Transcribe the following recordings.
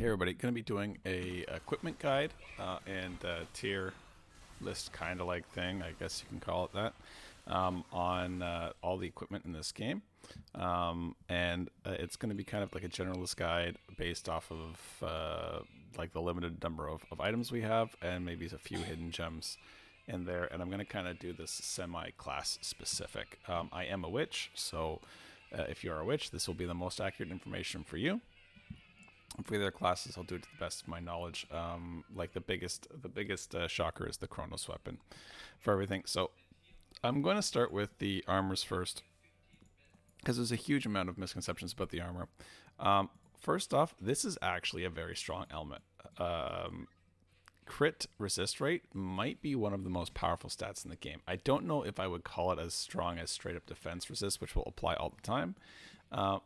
Hey everybody, going to be doing a equipment guide and tier list kind of like thing, I guess you can call it that, on all the equipment in this game. And it's going to be kind of like a generalist guide based off of like the limited number of items we have and maybe a few hidden gems in there. And I'm going to kind of do this semi-class specific. I am a witch, so if you're a witch, this will be the most accurate information for you. For the other classes, I'll do it to the best of my knowledge. Like the biggest shocker is the Chronos weapon for everything. So I'm going to start with the armors first because there's a huge amount of misconceptions about the armor. First off, this is actually a very strong element. Crit resist rate might be one of the most powerful stats in the game. I don't know if I would call it as strong as straight up defense resist, which will apply all the time.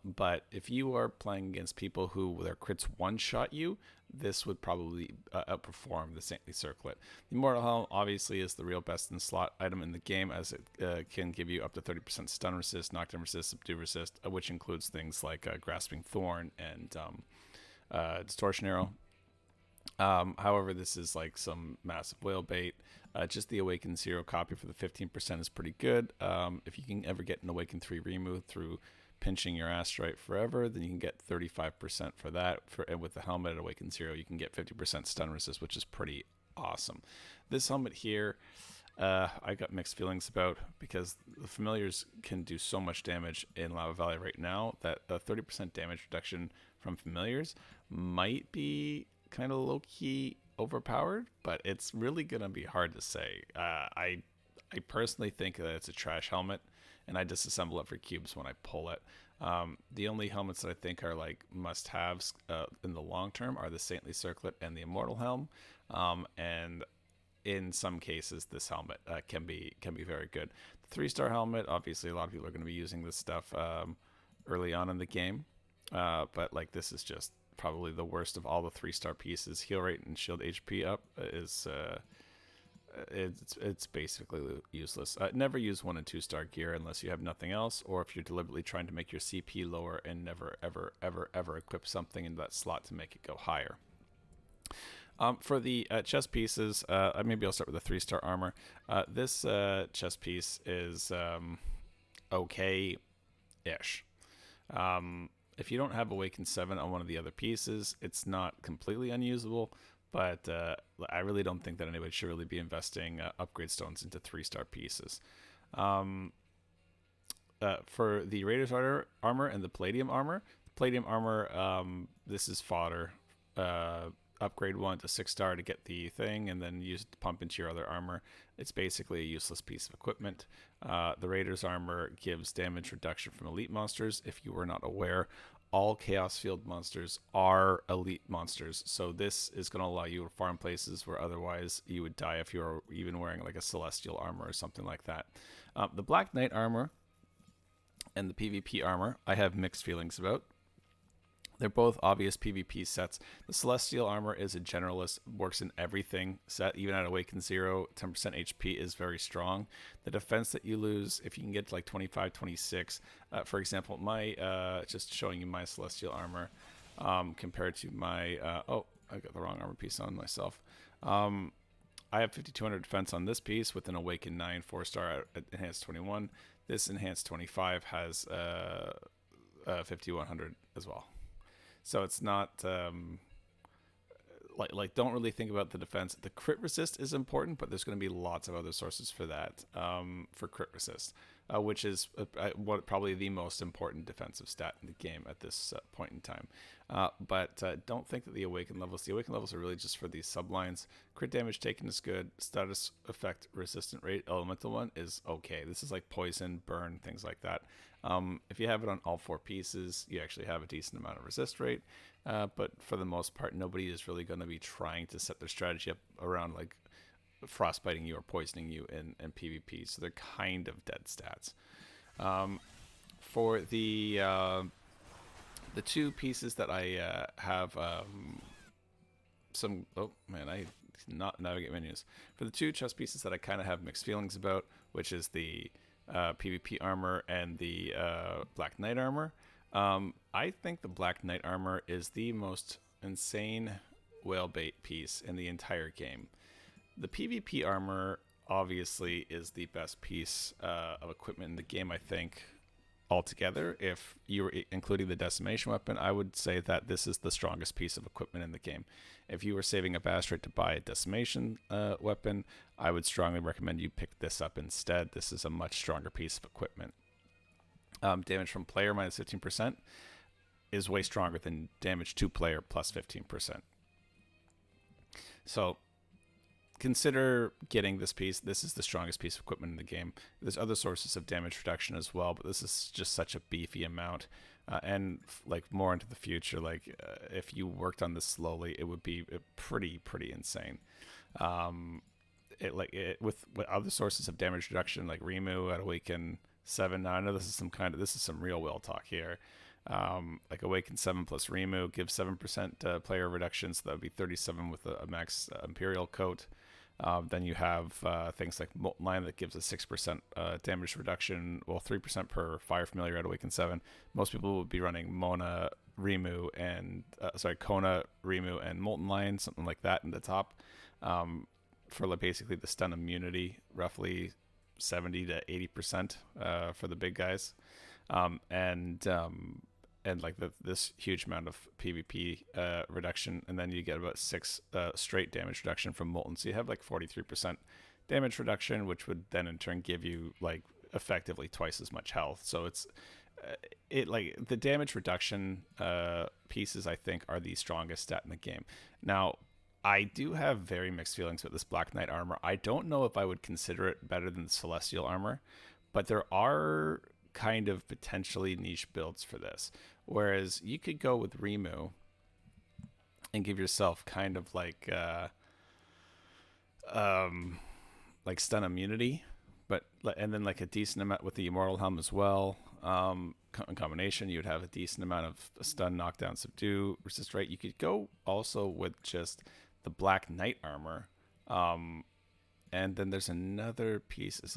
But if you are playing against people who their crits one-shot you, this would probably outperform the Saintly Circlet. The Immortal Helm obviously is the real best in slot item in the game, as it can give you up to 30% stun resist, knockdown resist, subdue resist, which includes things like Grasping Thorn and Distortion Arrow. However, this is like some massive whale bait. Just the Awaken 0 copy for the 15% is pretty good. If you can ever get an Awaken 3 remove through pinching your Astrite forever, then you can get 35% for that. And with the helmet at Awaken 0, you can get 50% stun resist, which is pretty awesome. This helmet here, I got mixed feelings about because the familiars can do so much damage in Lava Valley right now that a 30% damage reduction from familiars might be kind of low-key overpowered, but it's really gonna be hard to say. I personally think that it's a trash helmet, and I disassemble it for cubes when I pull it. The only helmets that I think are like must-haves in the long term are the Saintly Circlet and the Immortal Helm, and in some cases this helmet can be very good. The 3-star helmet, obviously a lot of people are going to be using this stuff early on in the game, but like this is just probably the worst of all the 3-star pieces. Heal rate and shield HP up is it's basically useless. Never use 1 and 2-star gear unless you have nothing else, or if you're deliberately trying to make your CP lower, and never ever equip something in that slot to make it go higher. For the chest pieces, maybe I'll start with the 3-star armor. This chest piece is okay-ish. If you don't have Awaken 7 on one of the other pieces, it's not completely unusable, but I really don't think that anybody should really be investing upgrade stones into 3-star pieces. For the Raiders armor and the Palladium armor, this is fodder. Upgrade 1 to 6-star to get the thing, and then use it to pump into your other armor. It's basically a useless piece of equipment. The Raiders armor gives damage reduction from elite monsters. If you were not aware, all Chaos Field monsters are elite monsters, so this is going to allow you to farm places where otherwise you would die if you were even wearing like a Celestial armor or something like that. The Black Knight armor and the PvP armor I have mixed feelings about. They're both obvious PvP sets. The Celestial armor is a generalist, works in everything set, even at Awaken 0. 10% HP is very strong. The defense that you lose, if you can get to like 25, 26, for example, just showing you my Celestial armor compared to my, I got the wrong armor piece on myself. I have 5200 defense on this piece with an Awaken 9 4-star at Enhanced 21. This Enhanced 25 has 5100 as well. So it's not like don't really think about the defense. The crit resist is important, but there's going to be lots of other sources for that for crit resist, which is what probably the most important defensive stat in the game at this point in time. But don't think that the awaken levels are really just for these sublines. Crit damage taken is good. Status effect resistant rate elemental one is okay. This is like poison, burn, things like that. If you have it on all 4 pieces, you actually have a decent amount of resist rate. But for the most part, nobody is really going to be trying to set their strategy up around like frostbiting you or poisoning you in PvP. So they're kind of dead stats. For the 2 pieces that I have oh man, I not navigate menus. For the 2 chest pieces that I kind of have mixed feelings about, which is the PvP armor and the Black Knight armor. I think the Black Knight armor is the most insane whale bait piece in the entire game. The PvP armor obviously is the best piece of equipment in the game, I think, altogether. If you were including the decimation weapon, I would say that this is the strongest piece of equipment in the game. If you were saving a Bastrate to buy a decimation weapon, I would strongly recommend you pick this up instead. This is a much stronger piece of equipment. Damage from player minus 15% is way stronger than damage to player plus 15%. So consider getting this piece. This is the strongest piece of equipment in the game. There's other sources of damage reduction as well, but this is just such a beefy amount. And like more into the future, like if you worked on this slowly, it would be pretty insane. With other sources of damage reduction like Rimu at Awaken 7. Now I know this is some real will talk here. Like Awaken 7 plus Rimu gives 7% player reduction, so that would be 37 with a max Imperial coat. Then you have things like Molten Lion that gives a 6% damage reduction, well 3% per Fire Familiar at Awaken 7. Most people would be running Kona, Rimu, and Molten Lion, something like that in the top. For basically the stun immunity, roughly 70 to 80% for the big guys. And like this huge amount of PvP reduction, and then you get about 6 straight damage reduction from Molten. So you have like 43% damage reduction, which would then in turn give you like effectively twice as much health. So it's like the damage reduction pieces, I think, are the strongest stat in the game. Now, I do have very mixed feelings with this Black Knight armor. I don't know if I would consider it better than the Celestial armor, but there are kind of potentially niche builds for this. Whereas you could go with Rimu and give yourself kind of like stun immunity, and then like a decent amount with the Immortal Helm as well. In combination, you would have a decent amount of stun, knockdown, subdue, resist rate. You could go also with just the Black Knight armor. And then there's another piece. This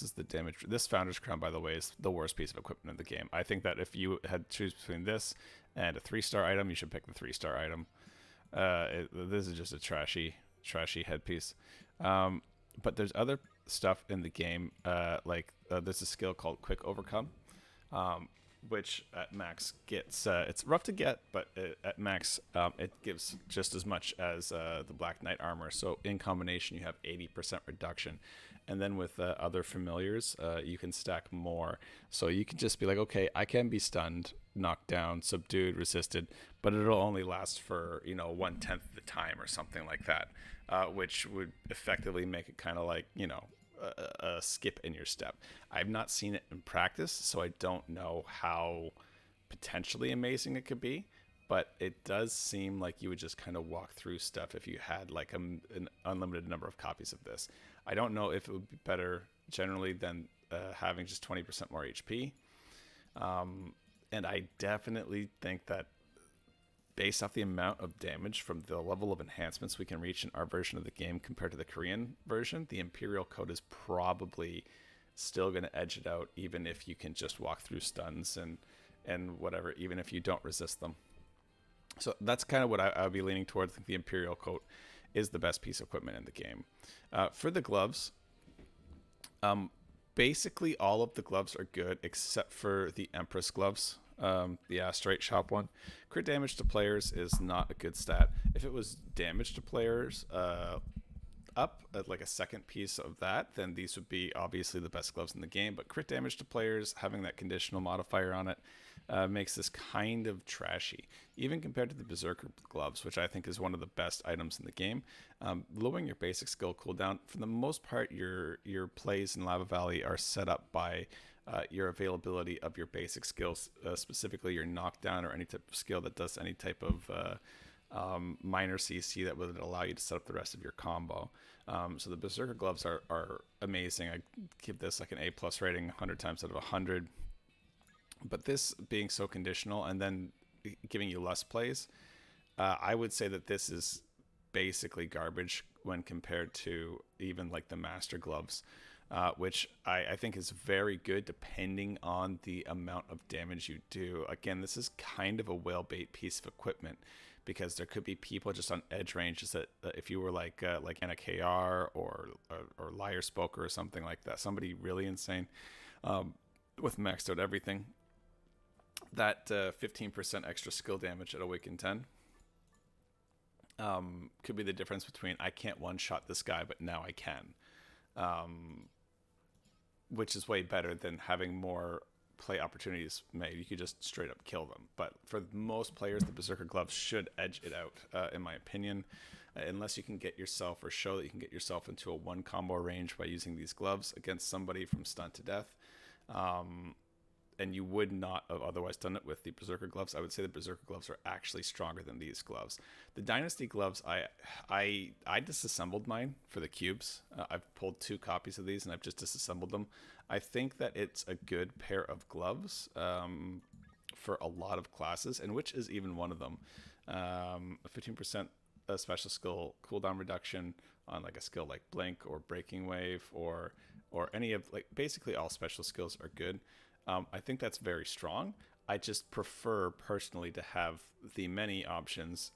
is the damage. This Founder's Crown, by the way, is the worst piece of equipment in the game. I think that if you had to choose between this and a 3-star item, you should pick the 3-star item. This is just a trashy headpiece. But there's other stuff in the game, there's a skill called Quick Overcome, which at max gets, it's rough to get, but at max it gives just as much as the Black Knight armor. So in combination, you have 80% reduction. And then with other familiars, you can stack more. So you can just be like, okay, I can be stunned, knocked down, subdued, resisted, but it'll only last for 1/10 of the time or something like that, which would effectively make it kind of like a skip in your step. I've not seen it in practice, so I don't know how potentially amazing it could be, but it does seem like you would just kind of walk through stuff if you had like an unlimited number of copies of this. I don't know if it would be better generally than having just 20% more HP. And I definitely think that based off the amount of damage from the level of enhancements we can reach in our version of the game compared to the Korean version, the Imperial Coat is probably still going to edge it out, even if you can just walk through stuns and whatever, even if you don't resist them. So that's kind of what I would be leaning towards. I think the Imperial Coat is the best piece of equipment in the game. For the gloves, basically all of the gloves are good except for the Empress gloves. The Astrite shop one. Crit damage to players is not a good stat. If it was damage to players up at like a second piece of that, then these would be obviously the best gloves in the game. But crit damage to players, having that conditional modifier on it, makes this kind of trashy, even compared to the Berserker gloves, which I think is one of the best items in the game. Lowering your basic skill cooldown, for the most part, your plays in Lava Valley are set up by your availability of your basic skills, specifically your knockdown or any type of skill that does any type of minor CC that would allow you to set up the rest of your combo. So the Berserker gloves are amazing. I give this like an A+ rating 100 times out of 100. But this being so conditional and then giving you less plays, I would say that this is basically garbage when compared to even like the Master gloves. Which I think is very good depending on the amount of damage you do. Again, this is kind of a whale bait piece of equipment because there could be people just on edge ranges that if you were like Anna KR or Liar Spoker or something like that, somebody really insane with maxed out everything, that 15% extra skill damage at Awaken 10 could be the difference between I can't one-shot this guy, but now I can. Which is way better than having more play opportunities made. You could just straight up kill them. But for most players, the Berserker Gloves should edge it out, in my opinion, unless you can get yourself or show that you can get yourself into a one combo range by using these gloves against somebody from stun to death. And you would not have otherwise done it with the Berserker Gloves. I would say the Berserker Gloves are actually stronger than these gloves. The Dynasty Gloves, I disassembled mine for the cubes. I've pulled 2 copies of these and I've just disassembled them. I think that it's a good pair of gloves for a lot of classes, and which is even one of them. 15% special skill cooldown reduction on like a skill like Blink or Breaking Wave or any of, like, basically all special skills are good. I think that's very strong. I just prefer personally to have the many options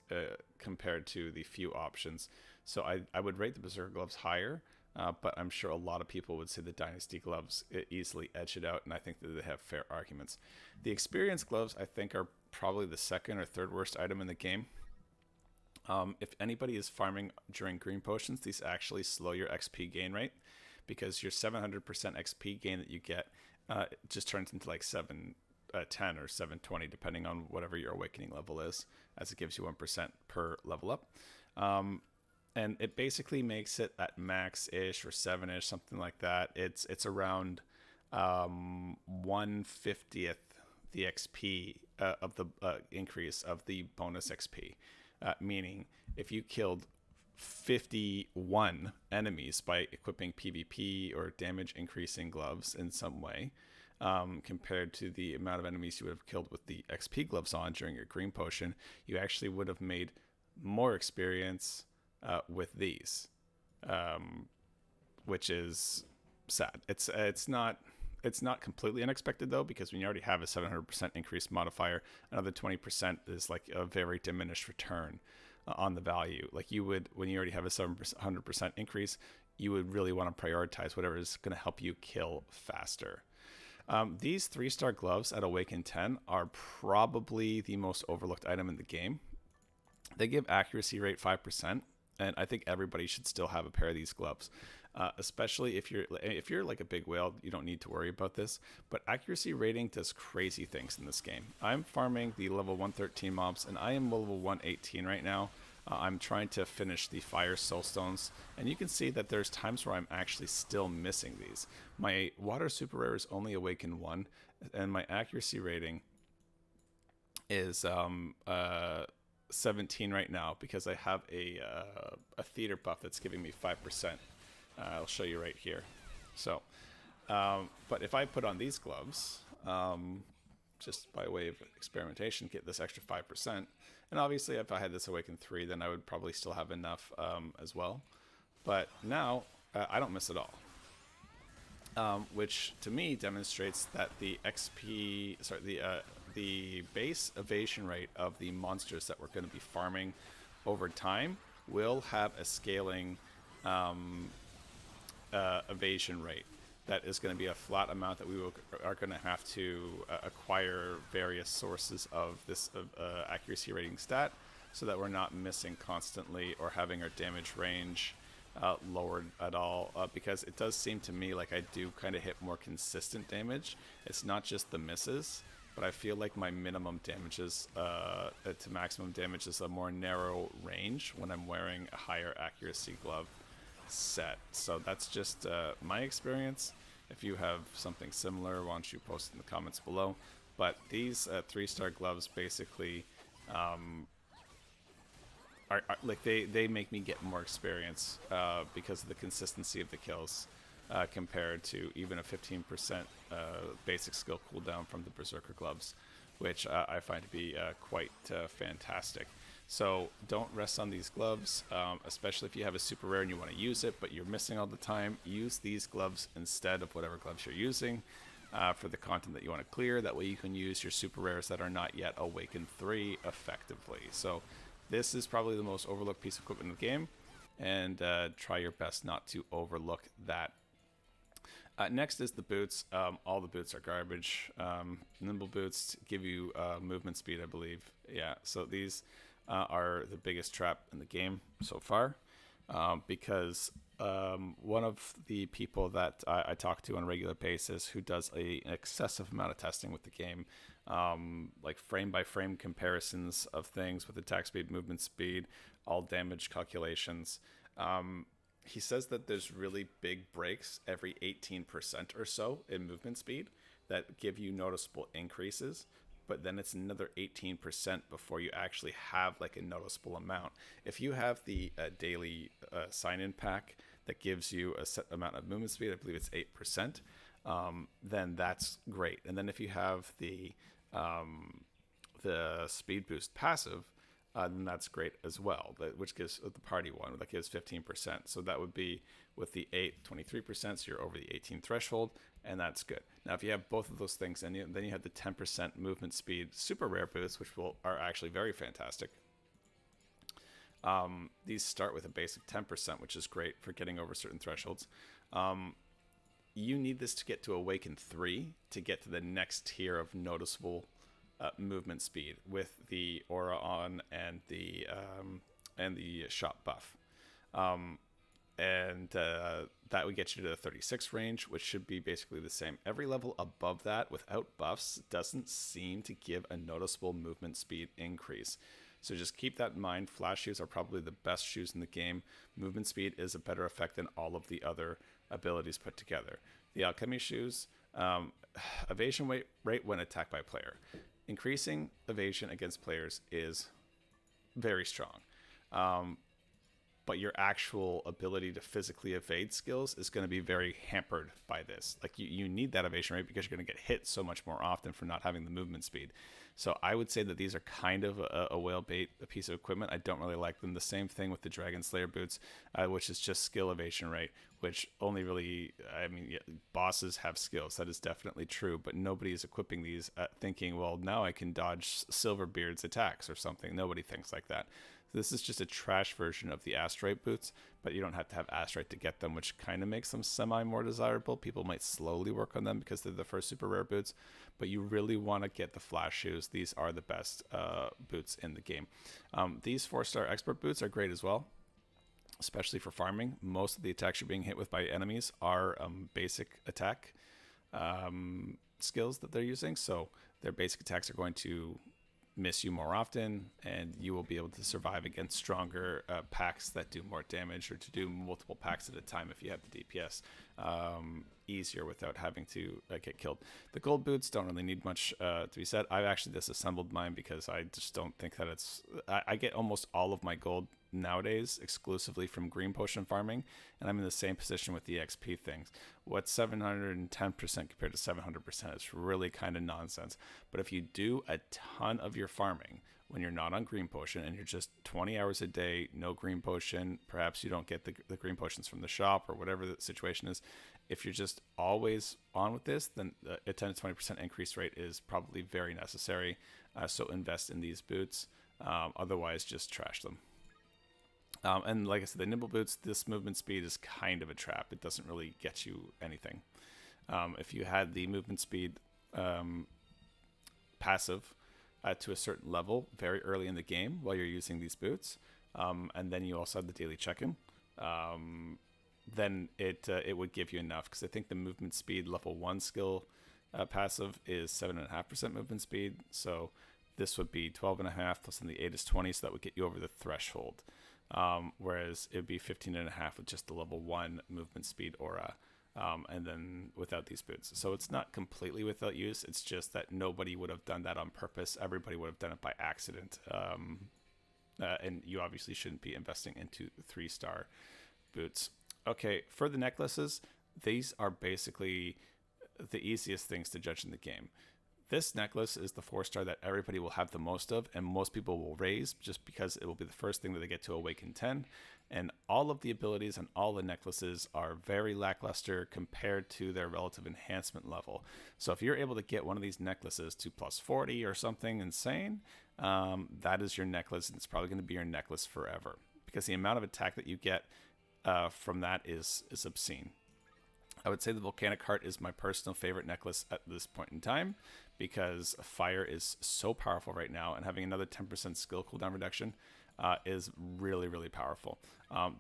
compared to the few options. So I would rate the Berserker Gloves higher, but I'm sure a lot of people would say the Dynasty Gloves easily edge it out, and I think that they have fair arguments. The Experience Gloves, I think, are probably the second or third worst item in the game. If anybody is farming during green potions, these actually slow your XP gain rate, because your 700% XP gain that you get it just turns into like 710 or 720, depending on whatever your awakening level is, as it gives you 1% per level up. And it basically makes it at max-ish or 7-ish, something like that. It's around 1/50th the XP of the increase of the bonus XP. Meaning, if you killed 51 enemies by equipping PvP or damage increasing gloves in some way, compared to the amount of enemies you would have killed with the XP gloves on during your green potion, you actually would have made more experience with these, which is sad. It's not completely unexpected though, because when you already have a 700% increase modifier, another 20% is like a very diminished return on the value. Like, you would, when you already have a 700% increase, you would really want to prioritize whatever is going to help you kill faster. These 3-star gloves at Awaken 10 are probably the most overlooked item in the game. They give accuracy rate 5%, and I think everybody should still have a pair of these gloves. Especially if you're like a big whale, you don't need to worry about this. But accuracy rating does crazy things in this game. I'm farming the level 113 mobs, and I am level 118 right now. I'm trying to finish the Fire Soulstones, and you can see that there's times where I'm actually still missing these. My Water Super Rare is only Awaken 1, and my accuracy rating is 17 right now, because I have a theater buff that's giving me 5%. I'll show you right here. So, but if I put on these gloves, just by way of experimentation, get this extra 5%. And obviously, if I had this Awaken 3, then I would probably still have enough as well. But now, I don't miss at all. Which to me demonstrates that the the base evasion rate of the monsters that we're going to be farming over time will have a scaling evasion rate that is going to be a flat amount that we are going to have to acquire various sources of this accuracy rating stat, so that we're not missing constantly or having our damage range lowered at all, because it does seem to me like I do kind of hit more consistent damage. It's not just the misses, but I feel like my minimum damages to maximum damage is a more narrow range when I'm wearing a higher accuracy glove set. So that's just my experience. If you have something similar, why don't you post in the comments below. But these 3-star gloves basically are like, they make me get more experience because of the consistency of the kills, compared to even a 15% basic skill cooldown from the Berserker gloves, which I find to be quite fantastic. So don't rest on these gloves, especially if you have a super rare and you want to use it, but you're missing all the time. Use these gloves instead of whatever gloves you're using for the content that you want to clear. That way you can use your super rares that are not yet Awakened 3 effectively. So This is probably the most overlooked piece of equipment in the game, and try your best not to overlook that. Next is the boots. All the boots are garbage. Nimble boots give you movement speed, I believe. Yeah, so these are the biggest trap in the game so far, because one of the people that I talk to on a regular basis who does an excessive amount of testing with the game, like frame by frame comparisons of things with attack speed, movement speed, all damage calculations. He says that there's really big breaks every 18% or so in movement speed that give you noticeable increases, but then it's another 18% before you actually have like a noticeable amount. If you have the daily sign-in pack that gives you a set amount of movement speed, I believe it's 8%, then that's great. And then if you have the speed boost passive, then that's great as well, which gives the party one, that gives 15%. So that would be with the 8, 23%, so you're over the 18 threshold, and that's good. Now, if you have both of those things, and then you have the 10% movement speed super rare boosts, which are actually very fantastic. These start with a basic 10%, which is great for getting over certain thresholds. You need this to get to Awaken 3 to get to the next tier of noticeable movement speed with the aura on and the shot buff, and that would get you to the 36 range, which should be basically the same. Every level above that without buffs doesn't seem to give a noticeable movement speed increase. So just keep that in mind. Flash shoes are probably the best shoes in the game. Movement speed is a better effect than all of the other abilities put together. The alchemy shoes, evasion rate when attacked by player. Increasing evasion against players is very strong. But your actual ability to physically evade skills is going to be very hampered by this. Like you need that evasion rate because you're going to get hit so much more often for not having the movement speed. So I would say that these are kind of a whale bait, a piece of equipment. I don't really like them. The same thing with the Dragon Slayer boots, which is just skill evasion rate, which only really, bosses have skills. That is definitely true, but nobody is equipping these thinking, well, now I can dodge Silverbeard's attacks or something. Nobody thinks like that. This is just a trash version of the Astrite boots, but you don't have to have Astrite to get them, which kind of makes them semi more desirable. People might slowly work on them because they're the first super rare boots, but you really want to get the Flash shoes. These are the best boots in the game. These 4-star expert boots are great as well, especially for farming. Most of the attacks you're being hit with by enemies are basic attack skills that they're using, so their basic attacks are going to miss you more often, and you will be able to survive against stronger packs that do more damage, or to do multiple packs at a time if you have the DPS easier without having to get killed. The gold boots don't really need much to be said. I've actually disassembled mine because I just don't think that it's... I get almost all of my gold nowadays exclusively from green potion farming, and I'm in the same position with the XP things. What's 710% compared to 700% is really kind of nonsense. But if you do a ton of your farming when you're not on green potion and you're just 20 hours a day, no green potion, perhaps you don't get the green potions from the shop or whatever the situation is, if you're just always on with this, then a 10 to 20% increase rate is probably very necessary. So invest in these boots. Otherwise, just trash them. And like I said, the nimble boots, this movement speed is kind of a trap. It doesn't really get you anything. If you had the movement speed passive to a certain level very early in the game while you're using these boots, and then you also have the daily check-in, then it would give you enough, because I think the movement speed level 1 skill passive is 7.5% movement speed, so this would be 12.5 plus then the 8 is 20, so that would get you over the threshold. Whereas it would be 15.5 with just the level 1 movement speed aura, and then without these boots. So it's not completely without use, it's just that nobody would have done that on purpose. Everybody would have done it by accident. And you obviously shouldn't be investing into 3-star boots. Okay, for the necklaces, these are basically the easiest things to judge in the game. This necklace is the 4-star that everybody will have the most of, and most people will raise just because it will be the first thing that they get to awaken 10. And all of the abilities and all the necklaces are very lackluster compared to their relative enhancement level. So if you're able to get one of these necklaces to plus 40 or something insane, that is your necklace, and it's probably going to be your necklace forever because the amount of attack that you get from that is obscene. I would say the Volcanic Heart is my personal favorite necklace at this point in time because fire is so powerful right now, and having another 10% skill cooldown reduction is really, really powerful.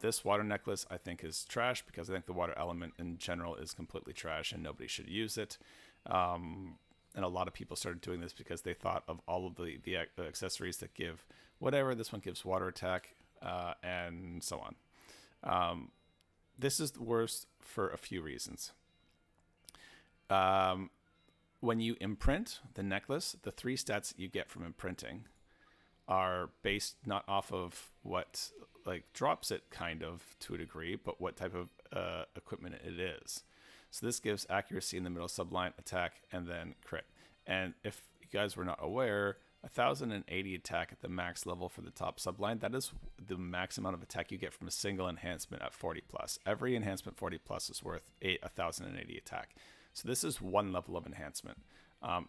This water necklace I think is trash because I think the water element in general is completely trash and nobody should use it. And a lot of people started doing this because they thought of all of the accessories that give whatever. This one gives water attack and so on. This is the worst for a few reasons. When you imprint the necklace, the 3 stats you get from imprinting are based not off of what drops it kind of to a degree, but what type of equipment it is. So this gives accuracy in the middle subline, attack, and then crit. And if you guys were not aware, 1080 attack at the max level for the top subline, that is the max amount of attack you get from a single enhancement at 40 plus. Every enhancement 40 plus is worth 1080 attack. So this is one level of enhancement.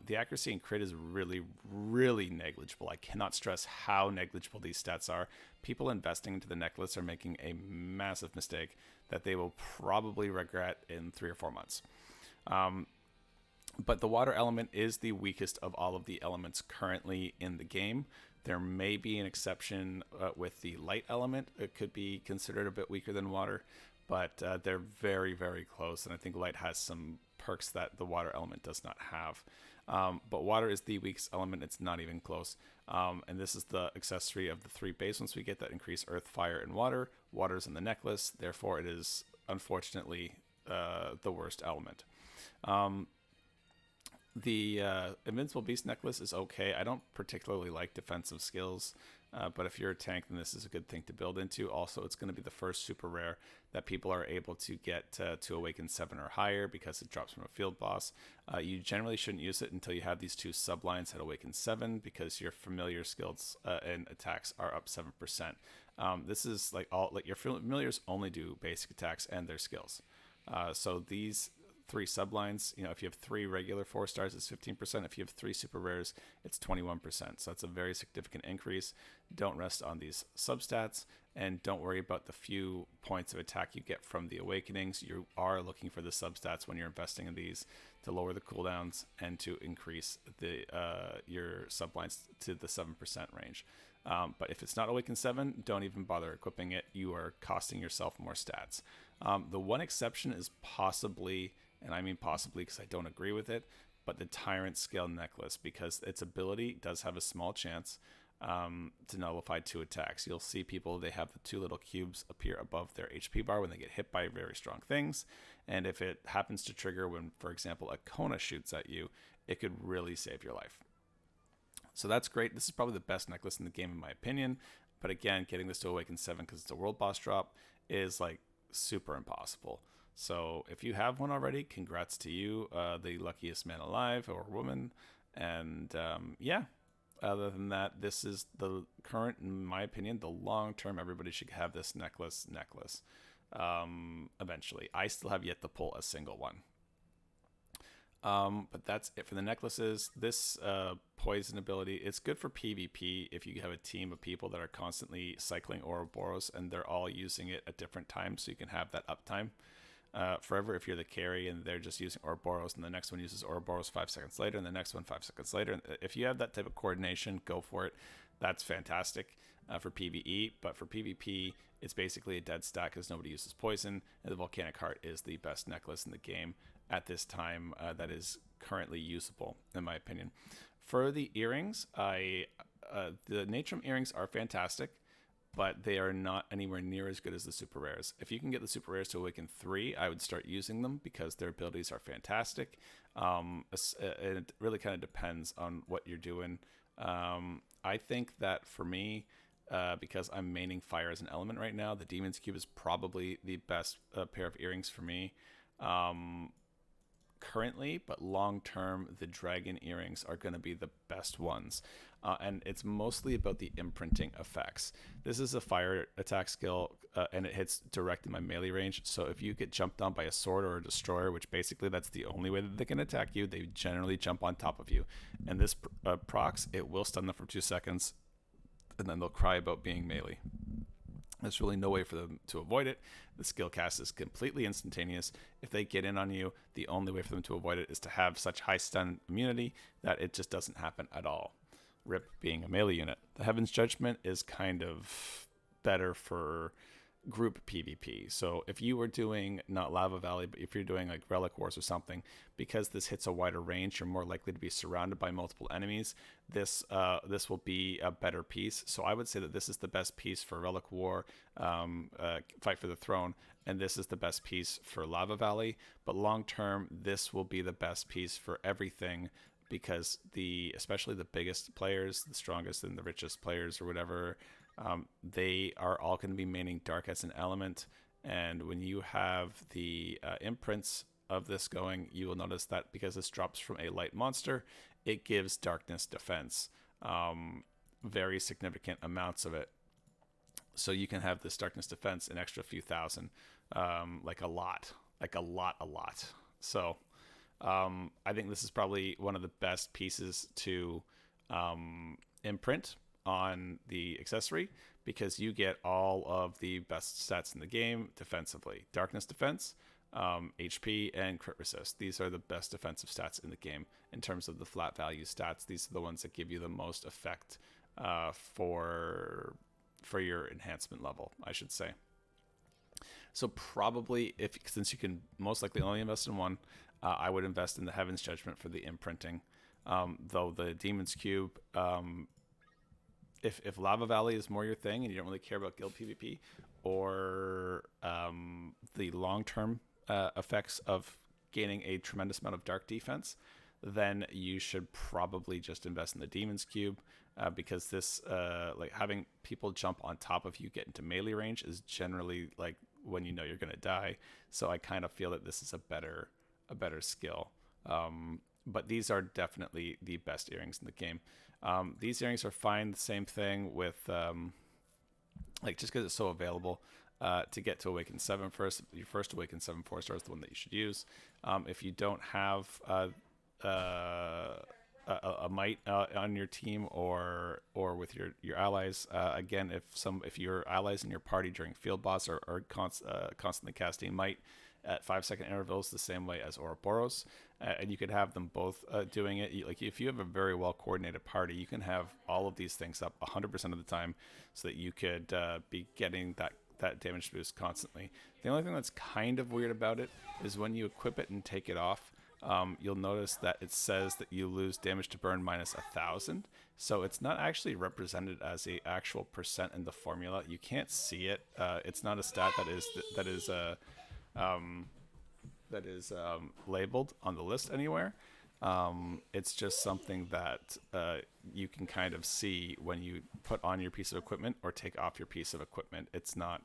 The accuracy and crit is really, really negligible. I cannot stress how negligible these stats are. People investing into the necklace are making a massive mistake that they will probably regret in 3 or 4 months. But the water element is the weakest of all of the elements currently in the game. There may be an exception with the light element. It could be considered a bit weaker than water, but they're very, very close. And I think light has some perks that the water element does not have. But water is the weakest element. It's not even close. And this is the accessory of the 3 base ones we get that increase earth, fire, and water. Water's in the necklace. Therefore, it is unfortunately the worst element. The Invincible Beast necklace is okay. I don't particularly like defensive skills, but if you're a tank, then this is a good thing to build into. Also, it's going to be the first super rare that people are able to get to awaken 7 or higher because it drops from a field boss. You generally shouldn't use it until you have these 2 sublines at awaken 7 because your familiar skills and attacks are up 7%. This is your familiars only do basic attacks and their skills. So these 3 sublines, if you have 3 regular 4 stars, it's 15%. If you have 3 super rares, it's 21%. So that's a very significant increase. Don't rest on these substats, and don't worry about the few points of attack you get from the awakenings. You are looking for the substats when you're investing in these to lower the cooldowns and to increase the your sublines to the 7% range. But if it's not awaken 7, don't even bother equipping it. You are costing yourself more stats. The one exception is possibly, and I mean possibly because I don't agree with it, but the Tyrant Scale Necklace, because its ability does have a small chance to nullify 2 attacks. You'll see people, they have the 2 little cubes appear above their HP bar when they get hit by very strong things. And if it happens to trigger when, for example, a Kona shoots at you, it could really save your life. So that's great. This is probably the best necklace in the game, in my opinion. But again, getting this to awaken 7 because it's a world boss drop is super impossible. So if you have one already, congrats to you, the luckiest man alive or woman. And yeah, other than that, this is the current, in my opinion, the long term. Everybody should have this necklace. Eventually, I still have yet to pull a single one. But that's it for the necklaces. This poison ability, it's good for PvP if you have a team of people that are constantly cycling Ouroboros and they're all using it at different times, so you can have that uptime forever if you're the carry and they're just using Ouroboros and the next one uses Ouroboros 5 seconds later and the next one 5 seconds later. If you have that type of coordination, go for it. That's fantastic for PvE, but for PvP, it's basically a dead stack because nobody uses poison, and the Volcanic Heart is the best necklace in the game at this time that is currently usable, in my opinion. For the earrings, the Natrum earrings are fantastic, but they are not anywhere near as good as the super rares. If you can get the super rares to awaken 3, I would start using them because their abilities are fantastic. It really kind of depends on what you're doing. I think that for me, because I'm maining fire as an element right now, the Demon's Cube is probably the best pair of earrings for me. currently, but long term, the dragon earrings are going to be the best ones. And it's mostly about the imprinting effects. This is a fire attack skill, and it hits direct in my melee range. So if you get jumped on by a sword or a destroyer, which basically that's the only way that they can attack you, they generally jump on top of you. And this procs, it will stun them for 2 seconds, and then they'll cry about being melee. There's really no way for them to avoid it. The skill cast is completely instantaneous. If they get in on you, the only way for them to avoid it is to have such high stun immunity that it just doesn't happen at all. Rip being a melee unit. The Heaven's Judgment is kind of better for group PvP. So if you were doing not Lava Valley, but if you're doing like Relic Wars or something, because this hits a wider range, you're more likely to be surrounded by multiple enemies. This will be a better piece. So I would say that this is the best piece for Relic War, Fight for the Throne, and this is the best piece for Lava Valley. But long term, this will be the best piece for everything, because especially the biggest players, the strongest and the richest players or whatever, they are all going to be maining dark as an element. And when you have the imprints of this going, you will notice that because this drops from a light monster, it gives darkness defense, very significant amounts of it. So you can have this darkness defense an extra few thousand, like a lot. So I think this is probably one of the best pieces to imprint on the accessory, because you get all of the best stats in the game defensively. Darkness defense, HP, and crit resist. These are the best defensive stats in the game in terms of the flat value stats. These are the ones that give you the most effect for your enhancement level, I should say. So probably, since you can most likely only invest in one, I would invest in the Heaven's Judgment for the imprinting. Though the Demon's Cube, if Lava Valley is more your thing and you don't really care about guild PvP, or the long-term effects of gaining a tremendous amount of dark defense, then you should probably just invest in the Demon's Cube, because this, like having people jump on top of you, get into melee range, is generally like when you know you're going to die. So I kind of feel that this is a better skill. But these are definitely the best earrings in the game. These earrings are fine. The same thing with just because it's so available. To get to Awaken 7 first, your first Awaken 7 4-star is the one that you should use. If you don't have a might on your team or with your allies, again, if your allies in your party during field boss are constantly casting might at 5-second intervals, the same way as Ouroboros, and you could have them both doing it. Like if you have a very well coordinated party, you can have all of these things up 100% of the time, so that you could be getting that damage boost constantly. The only thing that's kind of weird about it is when you equip it and take it off, you'll notice that it says that you lose damage to burn minus 1,000. So it's not actually represented as a actual percent in the formula. You can't see it. It's not a stat that is labeled on the list anywhere. It's just something that you can kind of see when you put on your piece of equipment or take off your piece of equipment. It's not.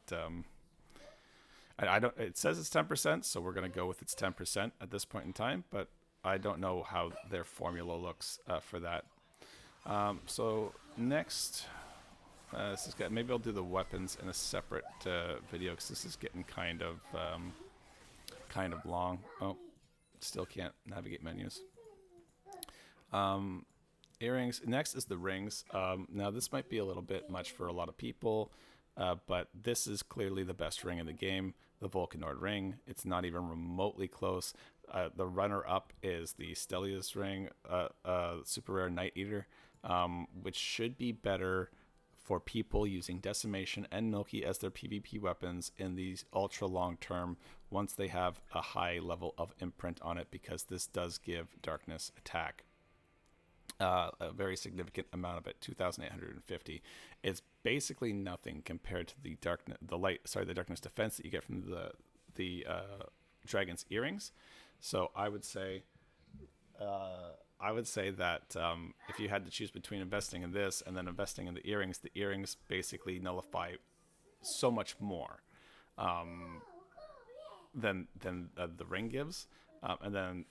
I don't. It says it's 10%, so we're gonna go with it's 10% at this point in time. But I don't know how their formula looks for that. So next, this is good. Maybe I'll do the weapons in a separate video, because this is getting kind of long. Oh, still can't navigate menus. Earrings. Next is the rings. Now this might be a little bit much for a lot of people, but this is clearly the best ring in the game, the Volcanord ring. It's not even remotely close. The runner-up is the Stelios ring, super rare Night Eater, which should be better for people using Decimation and Milky as their PvP weapons in these ultra long term, once they have a high level of imprint on it, because this does give darkness attack. A very significant amount of it, 2,850. It's basically nothing compared to the darkness defense that you get from the dragon's earrings. So I would say that if you had to choose between investing in this and then investing in the earrings basically nullify so much more than the ring gives. And then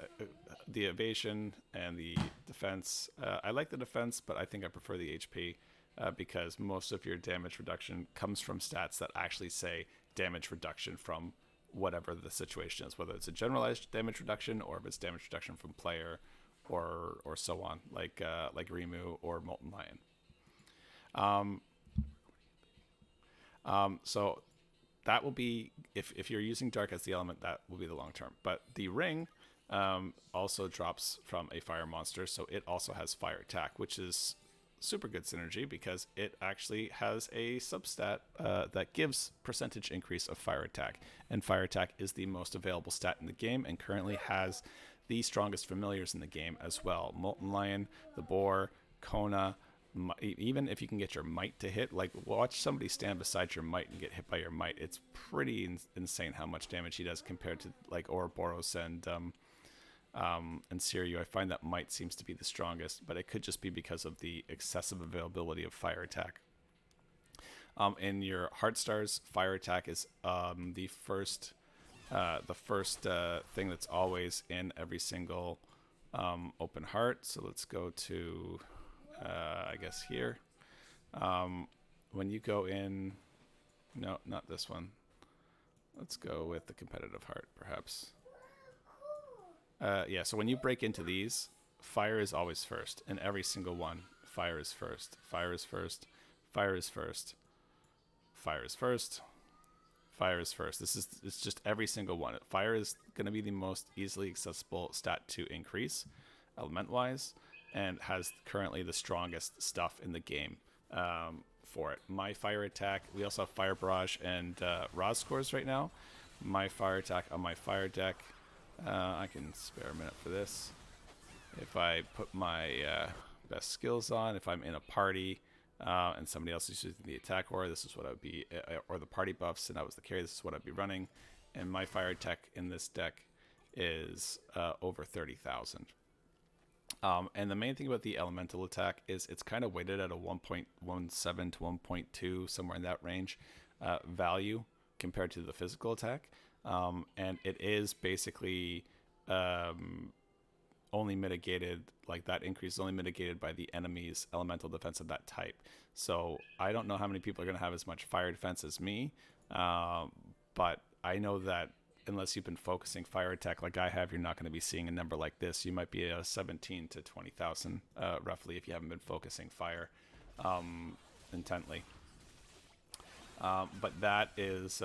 the evasion and the defense. I like the defense, but I think I prefer the HP because most of your damage reduction comes from stats that actually say damage reduction from whatever the situation is, whether it's a generalized damage reduction or if it's damage reduction from player or so on, like Rimu or Molten Lion. So that will be, if you're using Dark as the element, that will be the long term. But the ring also drops from a fire monster, so it also has fire attack, which is super good synergy because it actually has a substat that gives percentage increase of fire attack, and fire attack is the most available stat in the game and currently has the strongest familiars in the game as well. Molten Lion, the Boar, Kona. Even if you can get your might to hit, like watch somebody stand beside your might and get hit by your might. It's pretty insane how much damage he does compared to like Ouroboros and Siryu. I find that might seems to be the strongest, but it could just be because of the excessive availability of fire attack. In your Heart Stars, fire attack is the first thing that's always in every single open heart. So let's go to I guess here. When you go in, no, not this one. Let's go with the competitive heart, perhaps. Yeah, so when you break into these, fire is always first. In every single one, fire is first. Fire is first. Fire is first. Fire is first. Fire is first. It's just every single one. Fire is going to be the most easily accessible stat to increase, element-wise, and has currently the strongest stuff in the game for it. My fire attack, we also have Fire Barrage and Roz scores right now. My fire attack on my fire deck, I can spare a minute for this. If I put my best skills on, if I'm in a party and somebody else is using the attack aura, this is what I would be, or the party buffs, and I was the carry, this is what I'd be running. And my fire attack in this deck is over 30,000. And the main thing about the elemental attack is it's kind of weighted at a 1.17 to 1.2, somewhere in that range, value compared to the physical attack. And it is basically only mitigated, like that increase is only mitigated by the enemy's elemental defense of that type. So I don't know how many people are going to have as much fire defense as me, but I know that unless you've been focusing fire attack like I have, you're not going to be seeing a number like this. You might be a 17 to 20,000 roughly if you haven't been focusing fire intently. But that is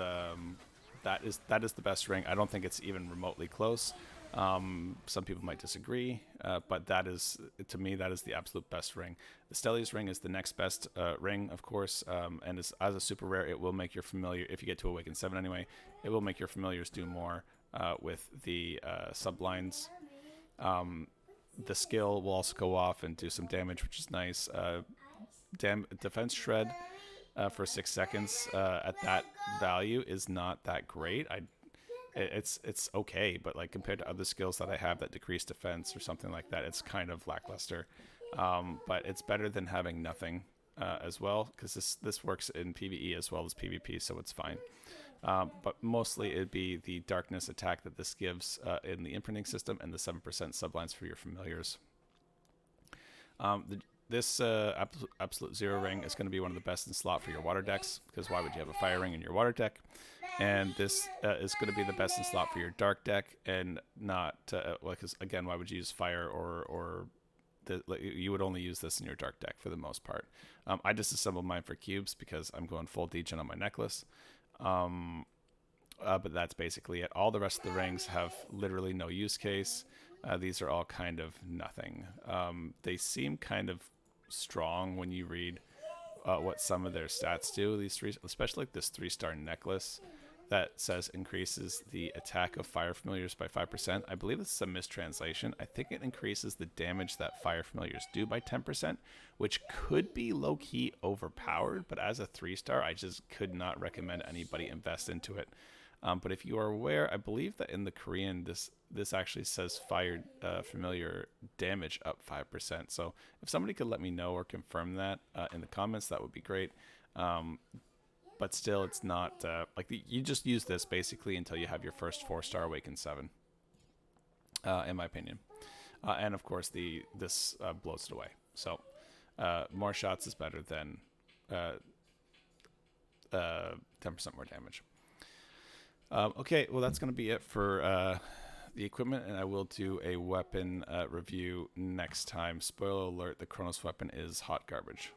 the best ring. I don't think it's even remotely close. Some people might disagree, but that is, to me, that is the absolute best ring. The Stelios ring is the next best ring, of course, and as a super rare, it will make your familiar, if you get to Awaken 7 anyway, it will make your familiars do more with the sublines. The skill will also go off and do some damage, which is nice. Defense Shred for 6 seconds at that value is not that great. It's okay, but like compared to other skills that I have that decrease defense or something like that, it's kind of lackluster. But it's better than having nothing as well, because this works in PvE as well as PvP, so it's fine. But mostly it'd be the darkness attack that this gives in the imprinting system and the 7% sublines for your familiars. This Absolute Zero ring is going to be one of the best in slot for your water decks, because why would you have a fire ring in your water deck? And this is going to be the best in slot for your dark deck, and not, because again, why would you use fire or you would only use this in your dark deck for the most part. I disassembled mine for cubes because I'm going full degen on my necklace. But that's basically it. All the rest of the rings have literally no use case. These are all kind of nothing. They seem kind of strong when you read what some of their stats do. These three, especially like this 3-star necklace that says increases the attack of fire familiars by 5%. I believe this is a mistranslation. I think it increases the damage that fire familiars do by 10%, which could be low-key overpowered, but as a 3-star, I just could not recommend anybody invest into it. But if you are aware, I believe that in the Korean, this actually says fire familiar damage up 5%. So if somebody could let me know or confirm that in the comments, that would be great. But still, it's not like you just use this basically until you have your first 4-star Awaken 7. in my opinion. And of course, this blows it away. So more shots is better than 10% more damage. Okay, well that's going to be it for the equipment, and I will do a weapon review next time. Spoiler alert: the Kronos weapon is hot garbage.